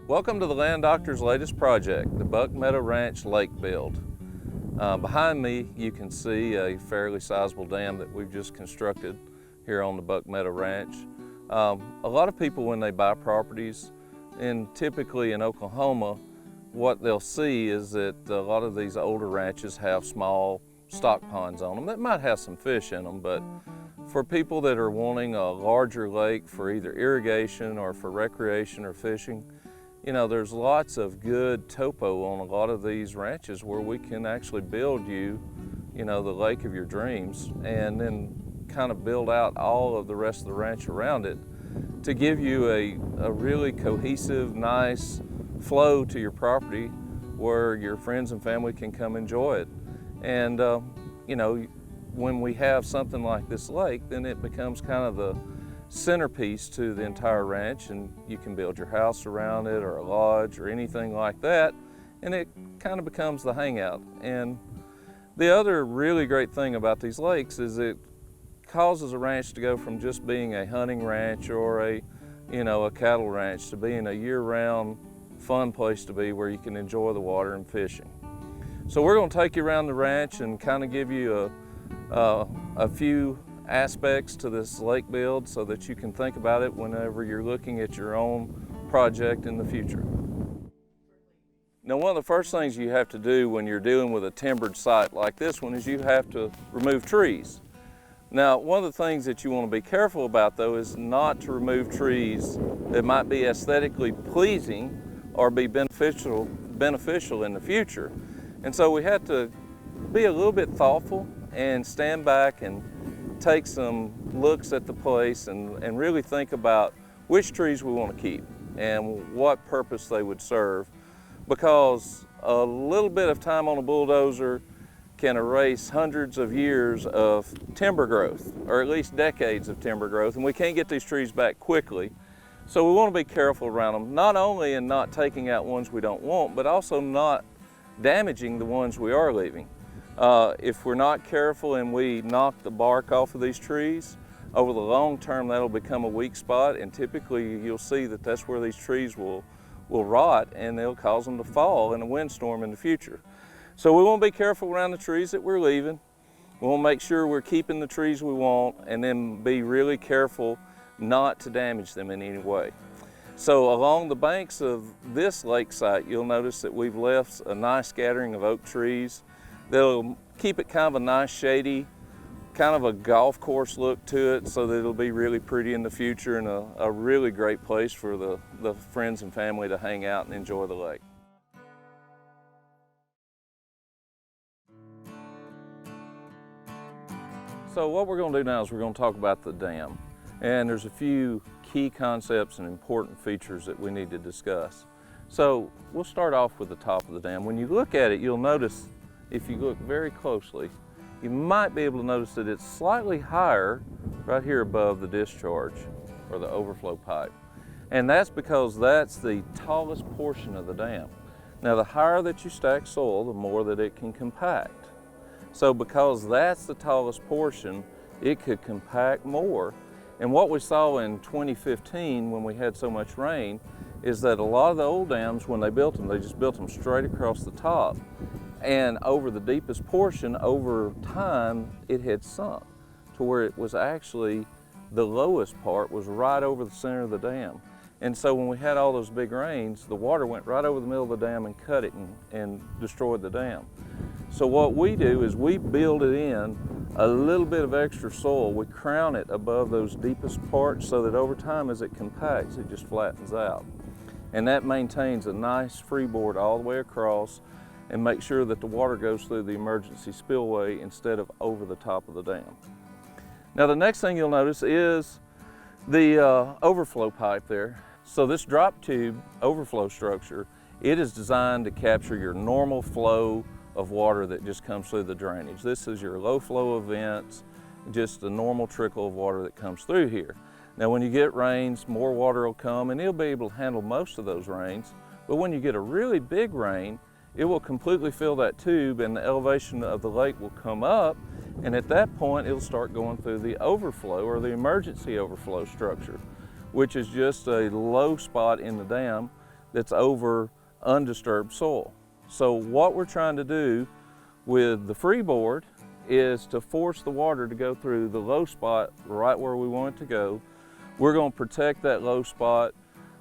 Welcome to the Land Doctor's latest project, the Buck Meadow Ranch Lake Build. Behind me you can see a fairly sizable dam that we've just constructed here on the Buck Meadow Ranch. A lot of people, when they buy properties, and typically in Oklahoma, what they'll see is that a lot of these older ranches have small stock ponds on them that might have some fish in them, but for people that are wanting a larger lake for either irrigation or for recreation or fishing, you know, there's lots of good topo on a lot of these ranches where we can actually build you, the lake of your dreams, and then kind of build out all of the rest of the ranch around it to give you a really cohesive, nice flow to your property where your friends and family can come enjoy it. And, when we have something like this lake, then it becomes kind of the centerpiece to the entire ranch, and you can build your house around it or a lodge or anything like that, and it kind of becomes the hangout. And the other really great thing about these lakes is it causes a ranch to go from just being a hunting ranch or a cattle ranch to being a year-round fun place to be where you can enjoy the water and fishing. So we're going to take you around the ranch and kind of give you a few aspects to this lake build so that you can think about it whenever you're looking at your own project in the future. Now, one of the first things you have to do when you're dealing with a timbered site like this one is you have to remove trees. Now, one of the things that you want to be careful about, though, is not to remove trees that might be aesthetically pleasing or be beneficial in the future. And so we have to be a little bit thoughtful and stand back and take some looks at the place and really think about which trees we want to keep and what purpose they would serve, because a little bit of time on a bulldozer can erase hundreds of years of timber growth, or at least decades of timber growth, and we can't get these trees back quickly. So we want to be careful around them, not only in not taking out ones we don't want, but also not damaging the ones we are leaving. If we're not careful and we knock the bark off of these trees, over the long term that'll become a weak spot, and typically you'll see that that's where these trees will rot, and they'll cause them to fall in a windstorm in the future. So we want to be careful around the trees that we're leaving. We want to make sure we're keeping the trees we want, and then be really careful not to damage them in any way. So along the banks of this lake site, you'll notice that we've left a nice scattering of oak trees. They'll keep it kind of a nice shady, kind of a golf course look to it, so that it'll be really pretty in the future and a really great place for the friends and family to hang out and enjoy the lake. So what we're going to do now is we're going to talk about the dam. And there's a few key concepts and important features that we need to discuss. So we'll start off with the top of the dam. When you look at it, you'll notice, if you look very closely, you might be able to notice that it's slightly higher right here above the discharge or the overflow pipe. And that's because that's the tallest portion of the dam. Now, the higher that you stack soil, the more that it can compact. So because that's the tallest portion, it could compact more. And what we saw in 2015 when we had so much rain is that a lot of the old dams, when they built them, they just built them straight across the top. And over the deepest portion, over time, it had sunk to where it was actually, the lowest part was right over the center of the dam. And so when we had all those big rains, the water went right over the middle of the dam and cut it and destroyed the dam. So what we do is we build it in a little bit of extra soil. We crown it above those deepest parts so that over time, as it compacts, it just flattens out. And that maintains a nice freeboard all the way across and makes sure that the water goes through the emergency spillway instead of over the top of the dam. Now, the next thing you'll notice is the overflow pipe there. So this drop tube overflow structure, it is designed to capture your normal flow of water that just comes through the drainage. This is your low flow events, just a normal trickle of water that comes through here. Now, when you get rains, more water will come and it'll be able to handle most of those rains. But when you get a really big rain, it will completely fill that tube and the elevation of the lake will come up, and at that point it'll start going through the overflow or the emergency overflow structure, which is just a low spot in the dam that's over undisturbed soil. So what we're trying to do with the freeboard is to force the water to go through the low spot right where we want it to go. We're going to protect that low spot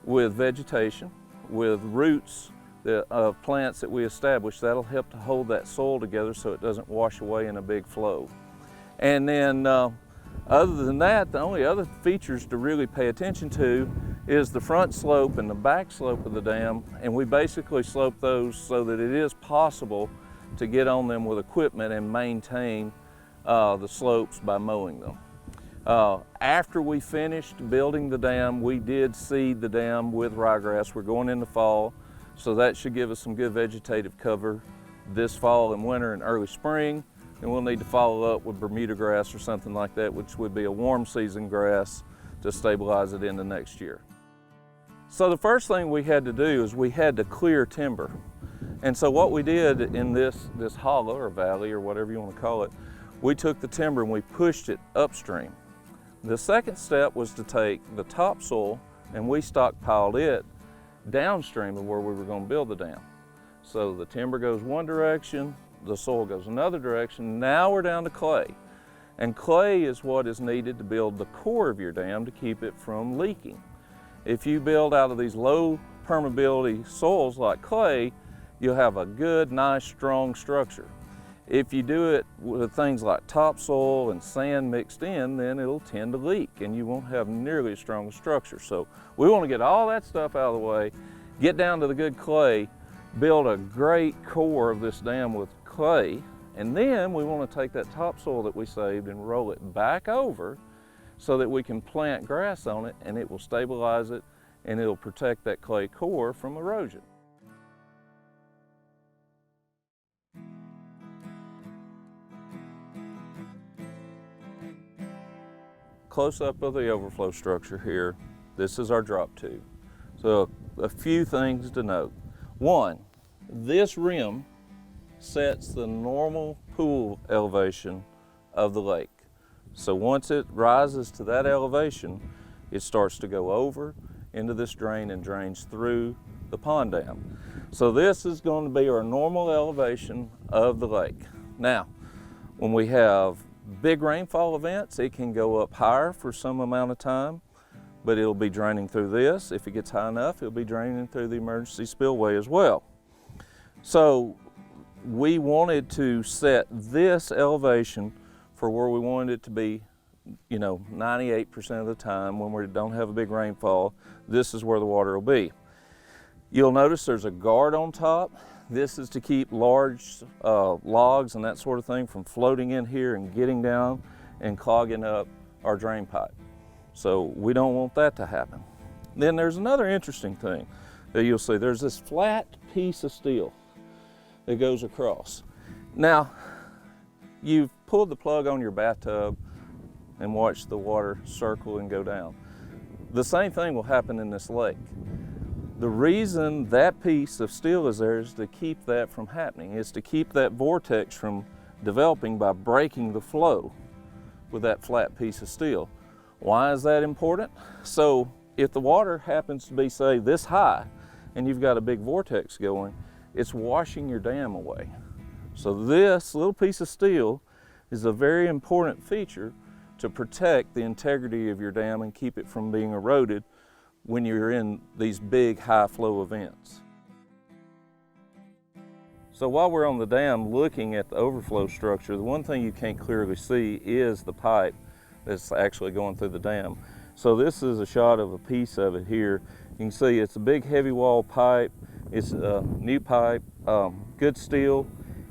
with vegetation, with roots of plants that we establish. That'll help to hold that soil together so it doesn't wash away in a big flow. And then other than that, the only other features to really pay attention to is the front slope and the back slope of the dam, and we basically slope those so that it is possible to get on them with equipment and maintain the slopes by mowing them. After we finished building the dam, we did seed the dam with ryegrass. We're going into fall, so that should give us some good vegetative cover this fall and winter and early spring. And we'll need to follow up with Bermuda grass or something like that, which would be a warm season grass to stabilize it into next year. So the first thing we had to do is we had to clear timber. And so what we did in this hollow or valley or whatever you want to call it, we took the timber and we pushed it upstream. The second step was to take the topsoil and we stockpiled it downstream of where we were going to build the dam. So the timber goes one direction, the soil goes another direction. Now we're down to clay. And clay is what is needed to build the core of your dam to keep it from leaking. If you build out of these low permeability soils like clay, you'll have a good, nice, strong structure. If you do it with things like topsoil and sand mixed in, then it'll tend to leak and you won't have nearly as strong a structure. So we want to get all that stuff out of the way, get down to the good clay, build a great core of this dam with clay, and then we want to take that topsoil that we saved and roll it back over so that we can plant grass on it and it will stabilize it and it'll protect that clay core from erosion. Close up of the overflow structure here. This is our drop tube. So a few things to note. One, this rim sets the normal pool elevation of the lake. So once it rises to that elevation, it starts to go over into this drain and drains through the pond dam. So this is going to be our normal elevation of the lake. Now, when we have big rainfall events, it can go up higher for some amount of time, but it'll be draining through this. If it gets high enough, it'll be draining through the emergency spillway as well. So we wanted to set this elevation for where we wanted it to be, 98% of the time when we don't have a big rainfall. This is where the water will be. You'll notice there's a guard on top. This is to keep large logs and that sort of thing from floating in here and getting down and clogging up our drain pipe. So we don't want that to happen. Then there's another interesting thing that you'll see. There's this flat piece of steel that goes across. Now, you've pulled the plug on your bathtub and watched the water circle and go down. The same thing will happen in this lake. The reason that piece of steel is there is to keep that from happening, is to keep that vortex from developing by breaking the flow with that flat piece of steel. Why is that important? So if the water happens to be, say, this high and you've got a big vortex going, it's washing your dam away. So this little piece of steel is a very important feature to protect the integrity of your dam and keep it from being eroded when you're in these big high flow events. So while we're on the dam looking at the overflow structure, the one thing you can't clearly see is the pipe that's actually going through the dam. So this is a shot of a piece of it here. You can see it's a big heavy wall pipe. It's a new pipe, good steel,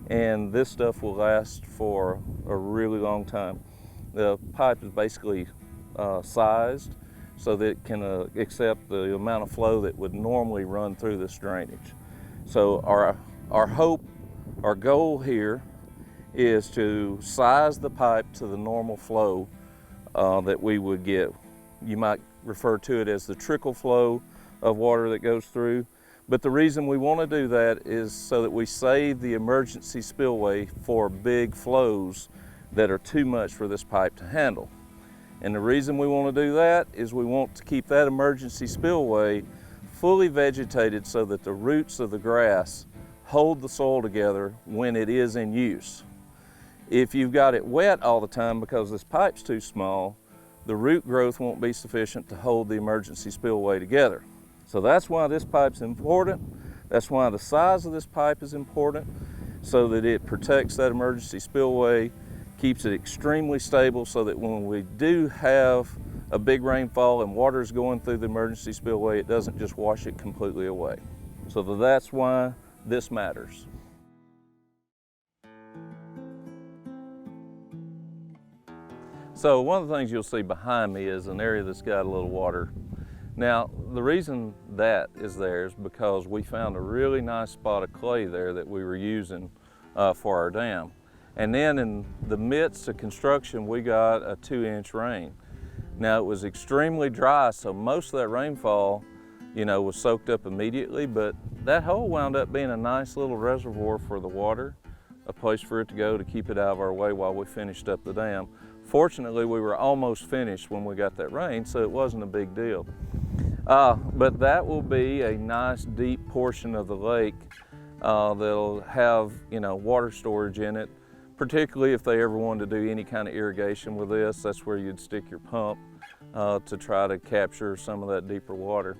and this stuff will last for a really long time. The pipe is basically sized so that it can accept the amount of flow that would normally run through this drainage. So our hope, our goal here is to size the pipe to the normal flow that we would get. You might refer to it as the trickle flow of water that goes through. But the reason we want to do that is so that we save the emergency spillway for big flows that are too much for this pipe to handle. And the reason we want to do that is we want to keep that emergency spillway fully vegetated so that the roots of the grass hold the soil together when it is in use. If you've got it wet all the time because this pipe's too small, the root growth won't be sufficient to hold the emergency spillway together. So that's why this pipe's important. That's why the size of this pipe is important, so that it protects that emergency spillway, keeps it extremely stable so that when we do have a big rainfall and water is going through the emergency spillway, it doesn't just wash it completely away. So that's why this matters. So one of the things you'll see behind me is an area that's got a little water. Now, the reason that is there is because we found a really nice spot of clay there that we were using for our dam. And then in the midst of construction, we got a 2-inch rain. Now, it was extremely dry, so most of that rainfall, was soaked up immediately, but that hole wound up being a nice little reservoir for the water, a place for it to go to keep it out of our way while we finished up the dam. Fortunately, we were almost finished when we got that rain, so it wasn't a big deal. But that will be a nice deep portion of the lake that'll have, water storage in it, particularly if they ever wanted to do any kind of irrigation with this. That's where you'd stick your pump to try to capture some of that deeper water.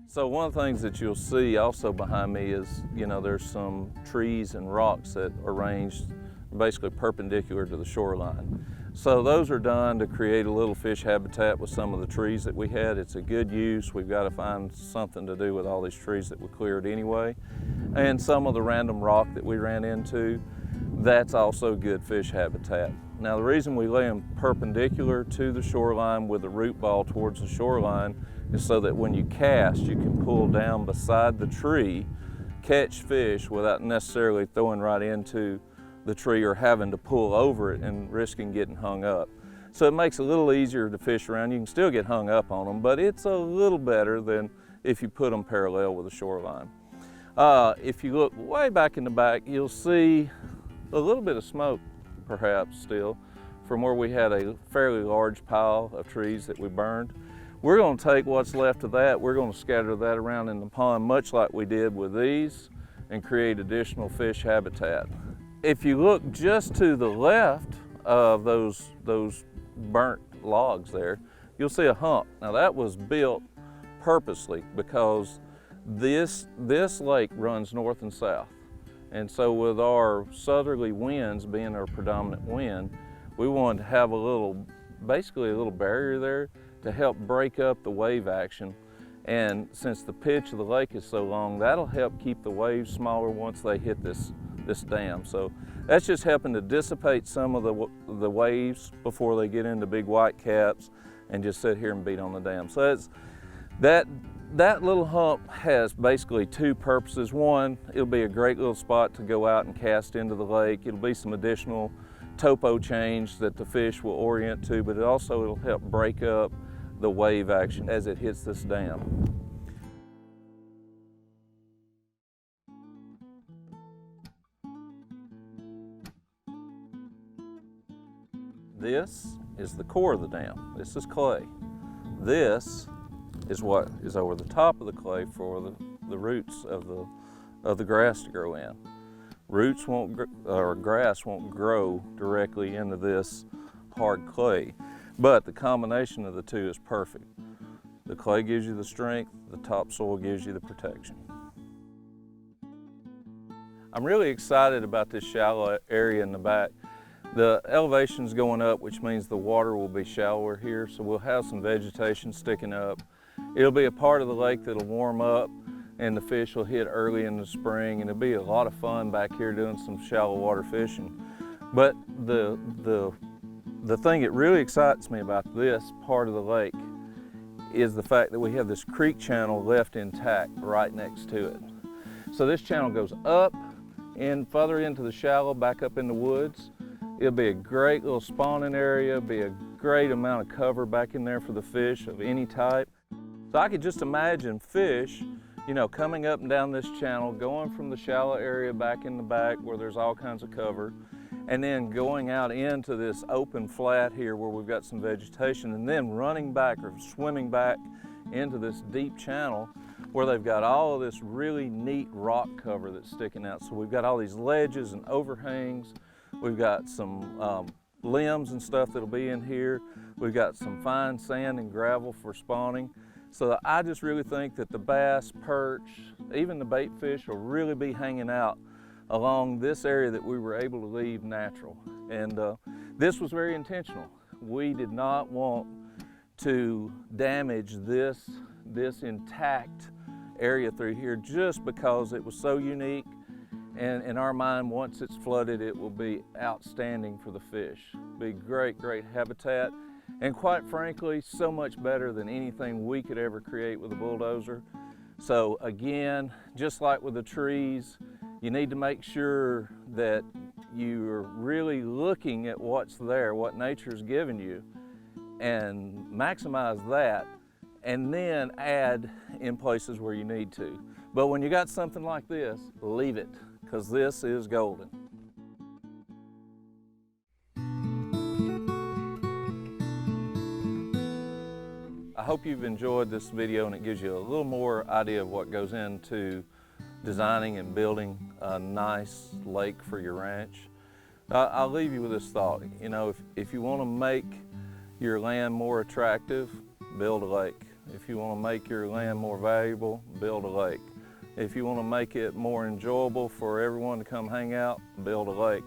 So one of the things that you'll see also behind me is, there's some trees and rocks that are arranged basically perpendicular to the shoreline. So those are done to create a little fish habitat with some of the trees that we had. It's a good use. We've got to find something to do with all these trees that we cleared anyway. And some of the random rock that we ran into, that's also good fish habitat. Now, the reason we lay them perpendicular to the shoreline with the root ball towards the shoreline is so that when you cast, you can pull down beside the tree, catch fish without necessarily throwing right into the tree or having to pull over it and risking getting hung up. So it makes it a little easier to fish around. You can still get hung up on them, but it's a little better than if you put them parallel with the shoreline. If you look way back in the back, you'll see a little bit of smoke, perhaps still, from where we had a fairly large pile of trees that we burned. We're going to take what's left of that, we're going to scatter that around in the pond, much like we did with these, and create additional fish habitat. If you look just to the left of those burnt logs there, you'll see a hump. Now that was built purposely because this lake runs north and south. And so with our southerly winds being our predominant wind, we wanted to have basically a little barrier there to help break up the wave action. And since the pitch of the lake is so long, that'll help keep the waves smaller once they hit this dam. So that's just helping to dissipate some of the waves before they get into big white caps and just sit here and beat on the dam. So that little hump has basically two purposes. One, it'll be a great little spot to go out and cast into the lake. It'll be some additional topo change that the fish will orient to, but it'll help break up the wave action as it hits this dam. This is the core of the dam. This is clay. This is what is over the top of the clay for the roots of the grass to grow in. Roots grass won't grow directly into this hard clay, but the combination of the two is perfect. The clay gives you the strength, the topsoil gives you the protection. I'm really excited about this shallow area in the back. The elevation's going up, which means the water will be shallower here, so we'll have some vegetation sticking up. It'll be a part of the lake that'll warm up and the fish will hit early in the spring, and it'll be a lot of fun back here doing some shallow water fishing. But the thing that really excites me about this part of the lake is the fact that we have this creek channel left intact right next to it. So this channel goes up and further into the shallow, back up in the woods. It'll be a great little spawning area, be a great amount of cover back in there for the fish of any type. So I could just imagine fish, coming up and down this channel, going from the shallow area back in the back where there's all kinds of cover, and then going out into this open flat here where we've got some vegetation, and then running back or swimming back into this deep channel where they've got all of this really neat rock cover that's sticking out. So we've got all these ledges and overhangs. We've got some limbs and stuff that'll be in here. We've got some fine sand and gravel for spawning. So I just really think that the bass, perch, even the bait fish will really be hanging out along this area that we were able to leave natural. And this was very intentional. We did not want to damage this intact area through here just because it was so unique. And in our mind, once it's flooded, it will be outstanding for the fish. Be great, great habitat. And quite frankly, so much better than anything we could ever create with a bulldozer. So again, just like with the trees, you need to make sure that you're really looking at what's there, what nature's given you, and maximize that, and then add in places where you need to. But when you got something like this, leave it, because this is golden. I hope you've enjoyed this video and it gives you a little more idea of what goes into designing and building a nice lake for your ranch. I'll leave you with this thought. You know, if you want to make your land more attractive, build a lake. If you want to make your land more valuable, build a lake. If you want to make it more enjoyable for everyone to come hang out, build a lake.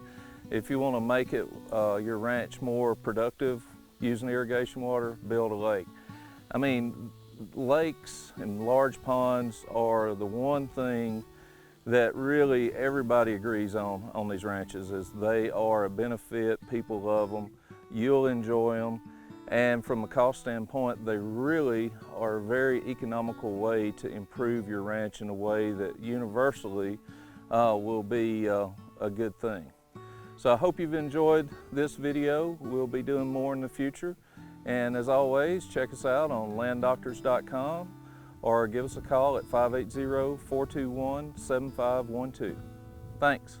If you want to make it your ranch more productive using irrigation water, build a lake. I mean, lakes and large ponds are the one thing that really everybody agrees on these ranches, is they are a benefit. People love them, you'll enjoy them, and from a cost standpoint, they really are a very economical way to improve your ranch in a way that universally will be a good thing. So I hope you've enjoyed this video. We'll be doing more in the future. And as always, check us out on landdoctors.com or give us a call at 580-421-7512. Thanks.